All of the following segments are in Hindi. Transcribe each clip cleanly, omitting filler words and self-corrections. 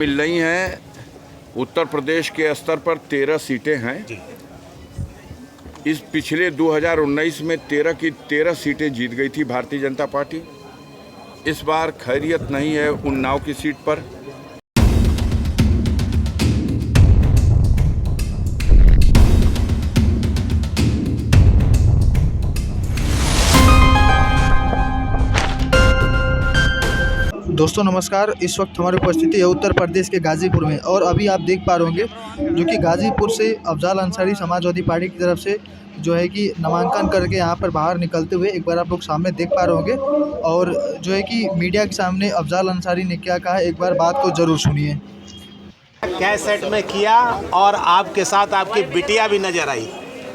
मिल रही हैं। उत्तर प्रदेश के स्तर पर 13 सीटें हैं। इस पिछले 2019 में 13 की 13 सीटें जीत गई थी भारतीय जनता पार्टी। इस बार खैरियत नहीं है उन्नाव की सीट पर। दोस्तों नमस्कार। इस वक्त हमारी उपस्थिति है उत्तर प्रदेश के गाज़ीपुर में और अभी आप देख पा रहे होंगे जो कि गाज़ीपुर से अफजाल अंसारी समाजवादी पार्टी की तरफ से जो है कि नामांकन करके यहाँ पर बाहर निकलते हुए एक बार आप लोग सामने देख पा रहे होंगे। और जो है कि मीडिया के सामने अफजाल अंसारी ने क्या कहा, एक बार बात को ज़रूर सुनिए। कैसेट में किया और आपके साथ आपकी बिटिया भी नजर आई।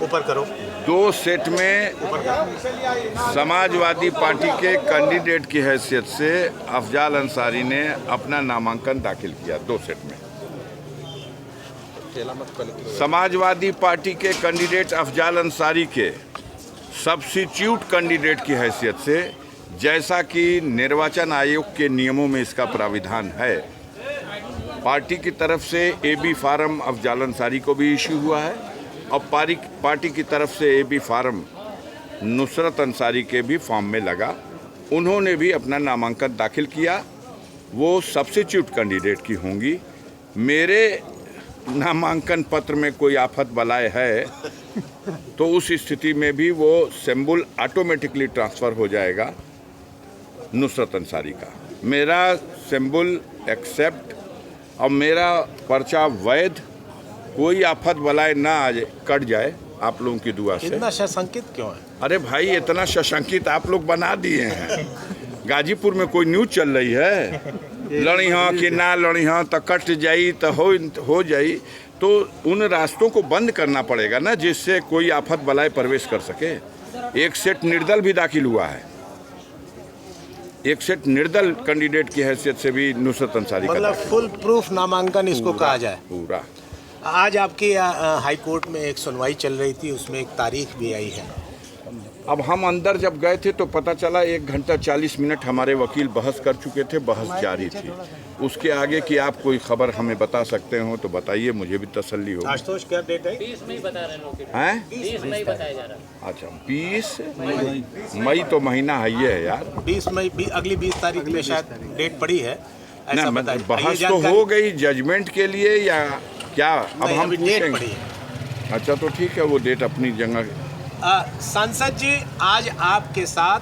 ऊपर करो। 2 सेट में समाजवादी पार्टी के कैंडिडेट की हैसियत से अफजाल अंसारी ने अपना नामांकन दाखिल किया। 2 सेट में समाजवादी पार्टी के कैंडिडेट अफजाल अंसारी के सब्स्टिट्यूट कैंडिडेट की हैसियत से, जैसा कि निर्वाचन आयोग के नियमों में इसका प्राविधान है, पार्टी की तरफ से AB फार्म अफजाल अंसारी को भी इश्यू हुआ है और पार्टी की तरफ से AB फार्म नुसरत अंसारी के भी फॉर्म में लगा। उन्होंने भी अपना नामांकन दाखिल किया। वो सब्स्टिट्यूट कैंडिडेट की होंगी। मेरे नामांकन पत्र में कोई आफत बलाए है तो उस स्थिति में भी वो सिंबल ऑटोमेटिकली ट्रांसफ़र हो जाएगा नुसरत अंसारी का। मेरा सिंबल एक्सेप्ट और मेरा पर्चा वैध, कोई आफत बलाए ना आ जाए, कट जाए आप लोगों की दुआ से। इतना सशंकित क्यों है? अरे भाई, इतना सशंकित आप लोग बना दिए हैं। गाजीपुर में कोई न्यूज़ चल रही है, लड़ी हाँ कि ना लड़ी हाँ तो कट जाई तो हो जाई, तो उन रास्तों को बंद करना पड़ेगा ना जिससे कोई आफत बलाए प्रवेश कर सके। एक सेट निर्दल भी दाखिल हुआ है। एक सेट निर्दल कैंडिडेट की हैसियत से भी नुसरत अंसारी का, मतलब फुल प्रूफ नामांकन इसको कहा जाए। पूरा। आज आपकी हाई कोर्ट में एक सुनवाई चल रही थी, उसमें एक तारीख भी आई है। अब हम अंदर जब गए थे तो पता चला 1 घंटा 40 मिनट हमारे वकील बहस कर चुके थे। बहस जारी थी। उसके आगे की आप कोई खबर हमें बता सकते हो तो बताइए, मुझे भी तसल्ली हो। आशुतोष क्या डेट है? 20 मई बता रहे लोग हैं? 20 मई बताया जा रहा है। अच्छा, 20 मई तो महीना है ये है यार। 20 मई अगली 20 तारीख में शायद डेट पड़ी है, ऐसा ना, बताइए। बहस तो हो गई जजमेंट के लिए या क्या? अब हम डेट पूछेंगे। पड़ी है। अच्छा तो ठीक है, वो डेट अपनी जगह। सांसद जी, आज आपके साथ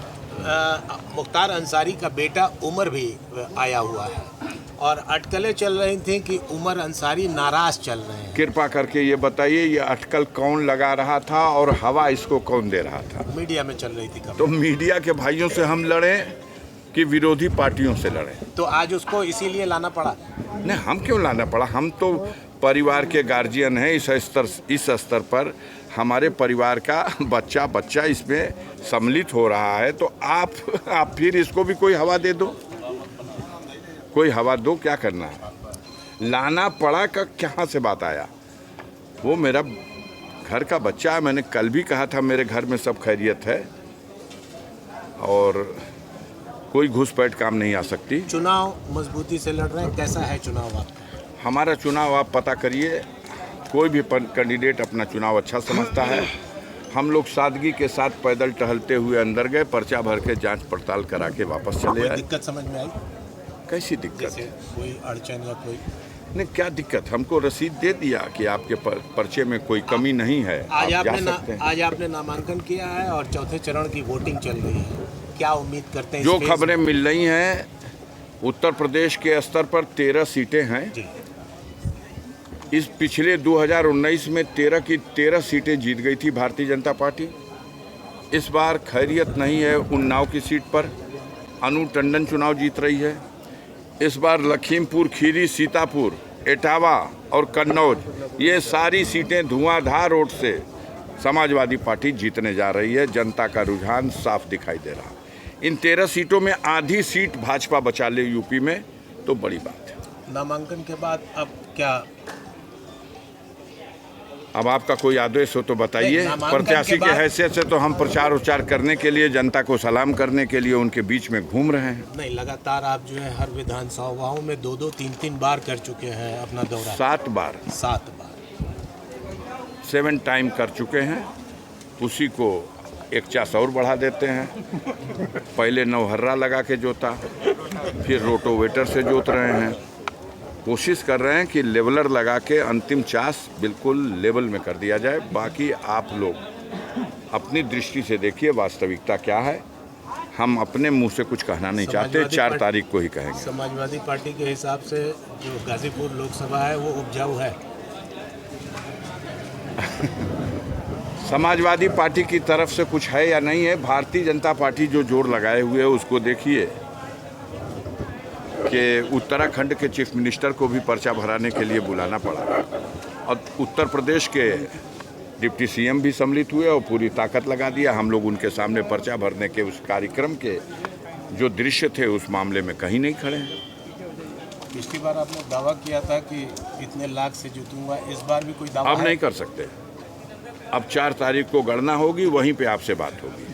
मुख्तार अंसारी का बेटा उमर भी आया हुआ है और अटकलें चल रही थी कि उमर अंसारी नाराज चल रहे हैं। कृपा करके ये बताइए, ये अटकल कौन लगा रहा था और हवा इसको कौन दे रहा था? मीडिया में चल रही थी खबर। तो मीडिया के भाइयों से हम लड़ें कि विरोधी पार्टियों से लड़ें? तो आज उसको इसीलिए लाना पड़ा। नहीं, हम क्यों लाना पड़ा? हम तो परिवार के गार्जियन हैं। इस स्तर पर हमारे परिवार का बच्चा इसमें सम्मिलित हो रहा है, तो आप फिर इसको भी कोई हवा दे दो, कोई हवा दो। क्या करना है? लाना पड़ा का कहाँ से बात आया? वो मेरा घर का बच्चा है। मैंने कल भी कहा था मेरे घर में सब खैरियत है और कोई घुसपैठ काम नहीं आ सकती। चुनाव मजबूती से लड़ रहे हैं, कैसा है चुनाव आपका? हमारा चुनाव आप पता करिए। कोई भी कैंडिडेट अपना चुनाव अच्छा समझता है। हम लोग सादगी के साथ पैदल टहलते हुए अंदर गए, पर्चा भर के जांच पड़ताल करा के वापस चले आए। दिक्कत समझ में आई? कैसी दिक्कत? जैसे कोई अड़चन या कोई? नहीं, क्या दिक्कत? हमको रसीद दे दिया कि आपके पर्चे में कोई कमी नहीं है, आप जा सकते हैं। आज आपने नामांकन किया है और चौथे चरण की वोटिंग चल रही है, क्या उम्मीद करते हैं? जो खबरें मिल रही हैं, उत्तर प्रदेश के स्तर पर 13 सीटें हैं। इस पिछले 2019 में 13 की 13 सीटें जीत गई थी भारतीय जनता पार्टी। इस बार खैरियत नहीं है उन्नाव की सीट पर। अनु टंडन चुनाव जीत रही है। इस बार लखीमपुर खीरी, सीतापुर, इटावा और कन्नौज, ये सारी सीटें धुआंधार वोट से समाजवादी पार्टी जीतने जा रही है। जनता का रुझान साफ दिखाई दे रहा है। इन 13 सीटों में आधी सीट भाजपा बचा ले यूपी में तो बड़ी बात है। नामांकन के बाद अब क्या अब आपका कोई आदेश हो तो बताइए। नहीं, नामांकन प्रत्याशी के के बाद- हैसियत से तो हम प्रचार उचार करने के लिए, जनता को सलाम करने के लिए उनके बीच में घूम रहे हैं। नहीं, लगातार आप जो है हर विधानसभाओं में 2-2, 3-3 बार कर चुके हैं अपना दौरा। 7 बार 7 बार 7 टाइम कर चुके हैं। उसी को एक चास और बढ़ा देते हैं। पहले नौहर्रा लगा के जोता, फिर रोटोवेटर से जोत रहे हैं। कोशिश कर रहे हैं कि लेवलर लगा के अंतिम चास बिल्कुल लेवल में कर दिया जाए। बाकी आप लोग अपनी दृष्टि से देखिए वास्तविकता क्या है। हम अपने मुंह से कुछ कहना नहीं चाहते, समाजवादी 4 पार्टी- तारीख को ही कहेंगे। समाजवादी पार्टी के हिसाब से जो गाजीपुर लोकसभा है वो उपजाऊ है। समाजवादी पार्टी की तरफ से कुछ है या नहीं है, भारतीय जनता पार्टी जो जोर लगाए हुए है उसको देखिए कि उत्तराखंड के चीफ मिनिस्टर को भी पर्चा भराने के लिए बुलाना पड़ा और उत्तर प्रदेश के डिप्टी सीएम भी सम्मिलित हुए और पूरी ताकत लगा दिया। हम लोग उनके सामने पर्चा भरने के उस कार्यक्रम के जो दृश्य थे उस मामले में कहीं नहीं खड़े हैं। पिछली बार आपने दावा किया था कि इतने लाख से जीतूंगा, इस बार भी कोई दावा अब है? नहीं कर सकते। अब 4 तारीख को गणना होगी, वहीं पे आपसे बात होगी।